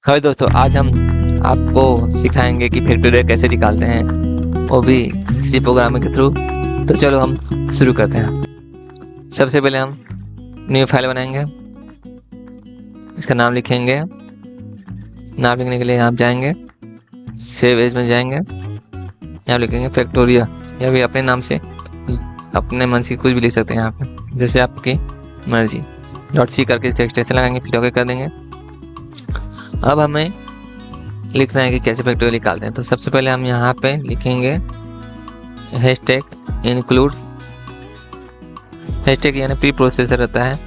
हाय दोस्तों, आज हम आपको सिखाएंगे कि फैक्टोरियल कैसे निकालते हैं, वो भी सी प्रोग्रामिंग के थ्रू। तो चलो हम शुरू करते हैं। सबसे पहले हम न्यू फाइल बनाएंगे, इसका नाम लिखेंगे। नाम लिखने के लिए आप जाएंगे सेव एज में जाएंगे, यहाँ लिखेंगे फैक्टोरियल, या भी अपने नाम से अपने मन से कुछ भी लिख सकते हैं यहाँ पे, जैसे आपकी मर्जी। .c करके इसका एक्सटेंशन लगाएंगे, फिर ओके कर देंगे। अब हमें लिखना है कि कैसे फैक्टोरियल निकालते हैं। तो सबसे पहले हम यहाँ पे लिखेंगे हैशटैग इंक्लूड। हैशटैग यानी प्री प्रोसेसर होता है,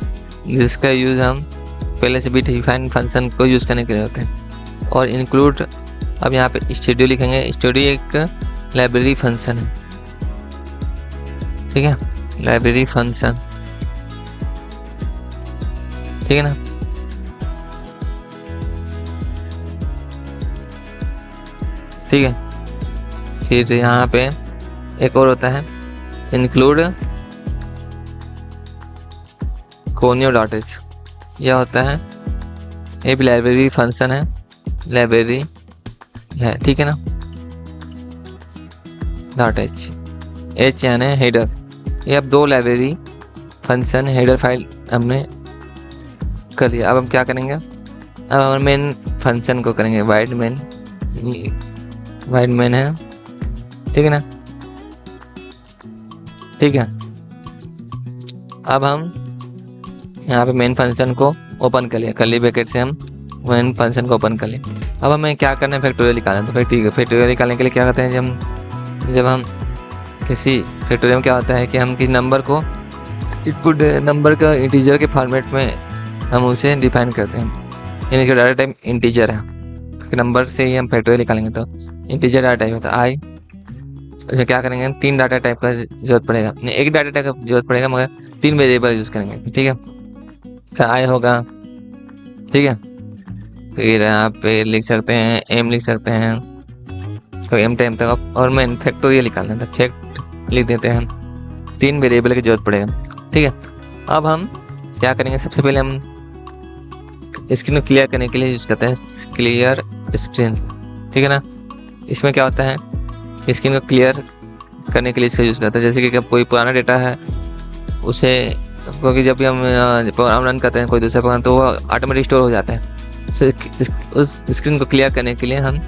जिसका यूज़ हम पहले से भी डिफाइन फंक्शन को यूज़ करने के लिए होते हैं। और इंक्लूड, अब यहाँ पे स्टूडियो लिखेंगे। स्टूडियो एक लाइब्रेरी फंक्शन है, ठीक है, लाइब्रेरी फंक्शन, ठीक है ना। ठीक है, फिर यहाँ पे एक और होता है इंक्लूड conio.h। यह होता है, ये भी लाइब्रेरी फंक्शन है, लाइब्रेरी है, ठीक है ना। .h, h यानी हेडर। ये अब दो लाइब्रेरी फंक्शन हेडर फाइल हमने कर लिया। अब हम क्या करेंगे, अब हम मेन फंक्शन को करेंगे वाइड मेन। वाइड मेन है, ठीक है ना, ठीक है। अब हम यहाँ पे मेन फंक्शन को ओपन कर लिया, कर्ली ब्रैकेट से हम मेन फंक्शन को ओपन कर लिया। अब हमें क्या करना है, फैक्टोरियल निकालना है। तो फिर ठीक है, फैक्टोरियल निकालने के लिए क्या करते हैं, जब हम किसी फैक्टोरियल में क्या होता है कि हम किसी नंबर को इनपुट नंबर का इंटीजर के फॉर्मेट में हम उसे डिफाइन करते हैं, यानी इसका डाटा टाइप इंटीजर है। नंबर से ही हम फैक्टोरियल निकालेंगे तो इंटीजर डाटा टाइप होता है आई। तो क्या करेंगे, हम 3 डाटा टाइप का जरूरत पड़ेगा, नहीं एक डाटा टाइप का जरूरत पड़ेगा, मगर 3 वेरिएबल यूज़ करेंगे, ठीक है। फिर आई होगा, ठीक है। फिर यहाँ पे लिख सकते हैं एम, लिख सकते हैं तो एम टाइम तक, और मेन फैक्टोरियल निकालना था, फैक्ट लिख देते हैं। 3 वेरिएबल की जरूरत पड़ेगा, ठीक है। अब हम क्या करेंगे, सबसे पहले हम स्क्रीन को क्लियर करने के लिए यूज़ करते हैं क्लियर स्क्रीन, ठीक है ना। इसमें क्या होता है, स्क्रीन को क्लियर करने के लिए इसका यूज़ करते हैं। जैसे कि कोई पुराना डेटा है उसे, क्योंकि जब भी हम प्रोग्राम रन करते हैं कोई दूसरा प्रोग्राम, तो वो ऑटोमेटिक स्टोर हो जाता है। तो उस स्क्रीन को क्लियर करने के लिए हम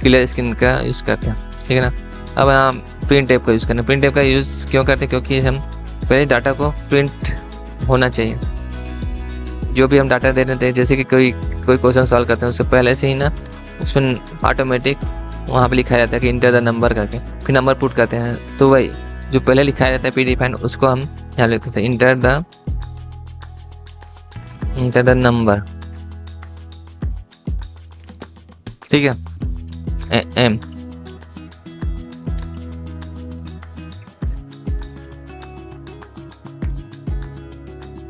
क्लियर स्क्रीन का यूज़ करते हैं, ठीक है ना। अब हम प्रिंट टाइप का यूज़ करते हैं। प्रिंट टाइप का यूज़ क्यों करते हैं, क्योंकि हम पहले डाटा को प्रिंट होना चाहिए। जो भी हम डाटा दे देते हैं, जैसे कि कोई क्वेश्चन सॉल्व करते हैं, उससे पहले से ही ना उसमें ऑटोमेटिक वहाँ पे लिखा रहता है कि इंटर द नंबर करके, फिर नंबर पुट करते हैं। तो वही जो पहले लिखा रहता है प्री डिफाइन, उसको हम यहाँ लिखते थे इंटर द नंबर, ठीक है, एम।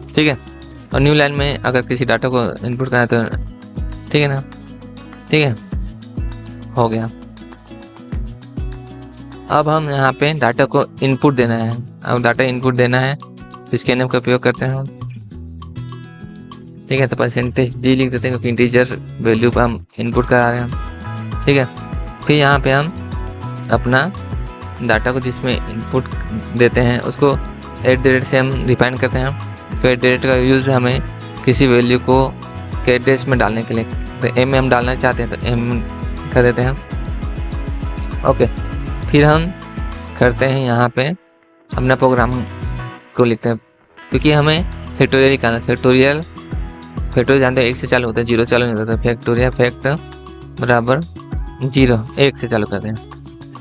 ठीक है, और न्यू लाइन में अगर किसी डाटा को इनपुट करना है तो ठीक है ना, ठीक है, हो गया। अब हम यहाँ पे डाटा को इनपुट देना है। अब डाटा इनपुट देना है, इसके नेम का उपयोग करते हैं, ठीक है। तो %d लिख देते हैं, क्योंकि इंटीजर वैल्यू पर हम इनपुट करा रहे हैं, ठीक है। फिर यहाँ पे हम अपना डाटा को जिसमें इनपुट देते हैं उसको @ से हम डिफाइन करते हैं। तो @ का यूज़ हमें किसी वैल्यू को एड्रेस में डालने के लिए, तो एम में हम डालना चाहते हैं तो एम कर देते हैं, ओके। फिर हम करते हैं यहाँ पे अपना प्रोग्राम को लिखते हैं, क्योंकि हमें फैक्टोरियल निकालना है। फैक्टोरियल जानते हैं 1 से चालू होता है, 0 से चालू नहीं होता। फैक्टोरियल फैक्ट बराबर 0, 1 से चालू करते हैं,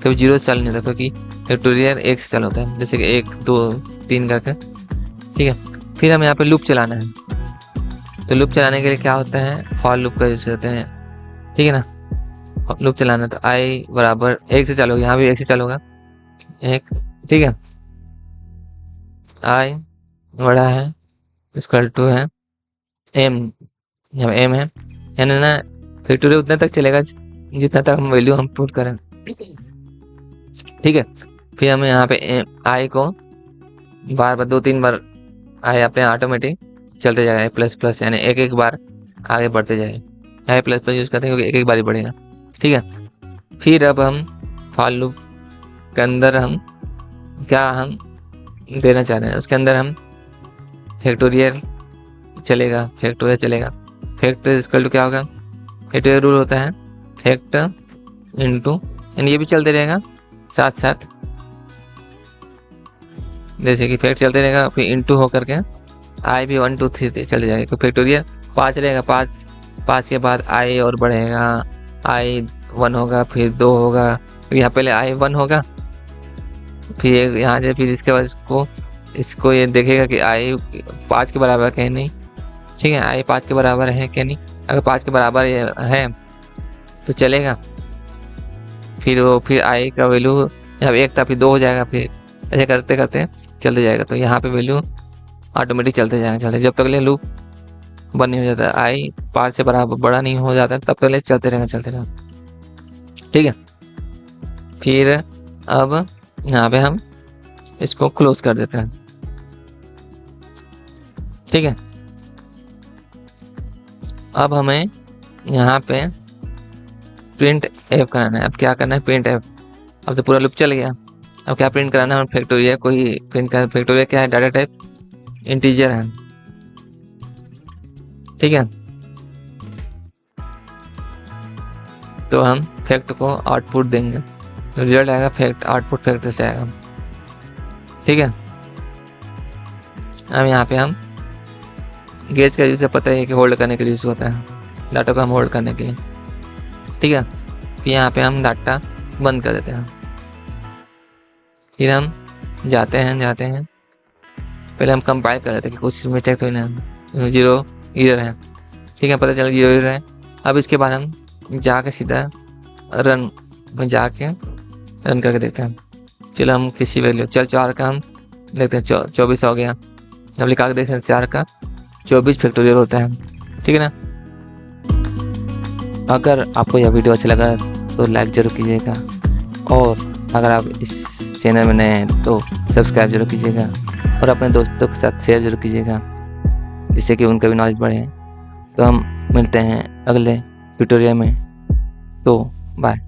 कभी 0 से चालू नहीं होता, क्योंकि फैक्टोरियल 1 से चालू होता है, जैसे कि 1 2 3 करके, ठीक है। फिर हमें यहाँ पे लूप चलाना है। तो लूप चलाने के लिए क्या होता है, फॉर लूप का यूज़ करते हैं, ठीक है ना। लूप चलाना तो आई बराबर 1 से चालू होगा, यहाँ भी 1 से चालू होगा, 1, ठीक है। आई बड़ा है इक्वल टू है एम, यहाँ एम है, यानी ना फैक्टोरियल उतने तक चलेगा जितना तक हम वैल्यू हम पुट करें, ठीक है। फिर हमें यहाँ पे आई को बार 2-3 बार आई अपने ऑटोमेटिक चलते जाएगा, प्लस यानी एक बार आगे बढ़ते जाएगा, आई प्लस प्लस यूज़ करते हैं क्योंकि एक एक बारी बढ़ेगा। ठीक है, फिर अब हम फॉर लूप के अंदर हम क्या हम देना चाह रहे हैं, उसके अंदर हम फैक्टोरियल चलेगा, फैक्टोरियल चलेगा। फैक्टर इक्वल टू क्या होगा, फैक्टोरियल रूल होता है फैक्ट इंटू, यानी ये भी चलते रहेगा साथ साथ, जैसे कि फैक्ट चलते रहेगा फिर इंटू होकर के आई भी 1 2 3 चले जाएगा। तो फैक्टोरियल 5 रहेगा, 5 के बाद आई और बढ़ेगा, आई 1 होगा, फिर 2 होगा, यहाँ पहले आई 1 होगा, फिर यहाँ से फिर इसके बाद इसको ये देखेगा कि आई 5 के बराबर है नहीं। ठीक है, आई 5 के बराबर है क्या नहीं, अगर 5 के बराबर है तो चलेगा। फिर आई का वैल्यू जब 1 था फिर 2 हो जाएगा, फिर ऐसे करते करते चलते जाएगा। तो यहाँ पे वैल्यू ऑटोमेटिक चलते जाएगा, जब तक ले लूप बंद नहीं हो जाता, आई 5 से बराबर बड़ा नहीं हो जाता तब तक ले चलते रहेगा। ठीक है, फिर अब यहाँ पे हम इसको क्लोज कर देते हैं। ठीक है, अब हमें यहाँ पे प्रिंट एफ कराना है। अब क्या करना है, प्रिंट एफ। अब तो पूरा लूप चल गया, अब क्या प्रिंट कराना है, फैक्टोरियल कोई प्रिंट कर। फैक्टोरियल क्या है, डाटा टाइप इंटीजर है। ठीक है, तो हम फैक्ट को आउटपुट देंगे, तो रिजल्ट आएगा फैक्ट, आउटपुट फैक्ट से आएगा। ठीक है, अब यहाँ पे हम गेज का यूज़ पता है कि होल्ड करने के लिए यूज़ होता है, डाटा को हम होल्ड करने के लिए। ठीक है, फिर यहाँ पे हम डाटा बंद कर देते हैं। फिर हम जाते हैं पहले हम कंपाइल कर देते हैं कि कुछ मिस्टेक तो नहीं, 0 एरर है। ठीक है, पता चला 0 एरर है। अब इसके बाद हम जाके सीधा रन में जाके रन करके देखते हैं। चलो हम किसी वैल्यू चल 4 का हम देखते हैं, 24 हो गया। अब लिखा के देख सकते 4 का 24 फैक्टोरियल होता है। ठीक है ना। अगर आपको यह वीडियो अच्छा लगा तो लाइक जरूर कीजिएगा, और अगर आप इस चैनल में नए हैं तो सब्सक्राइब जरूर कीजिएगा, और अपने दोस्तों के साथ शेयर जरूर कीजिएगा, जिससे कि उनका भी नॉलेज बढ़े। तो हम मिलते हैं अगले ट्यूटोरियल में, तो बाय।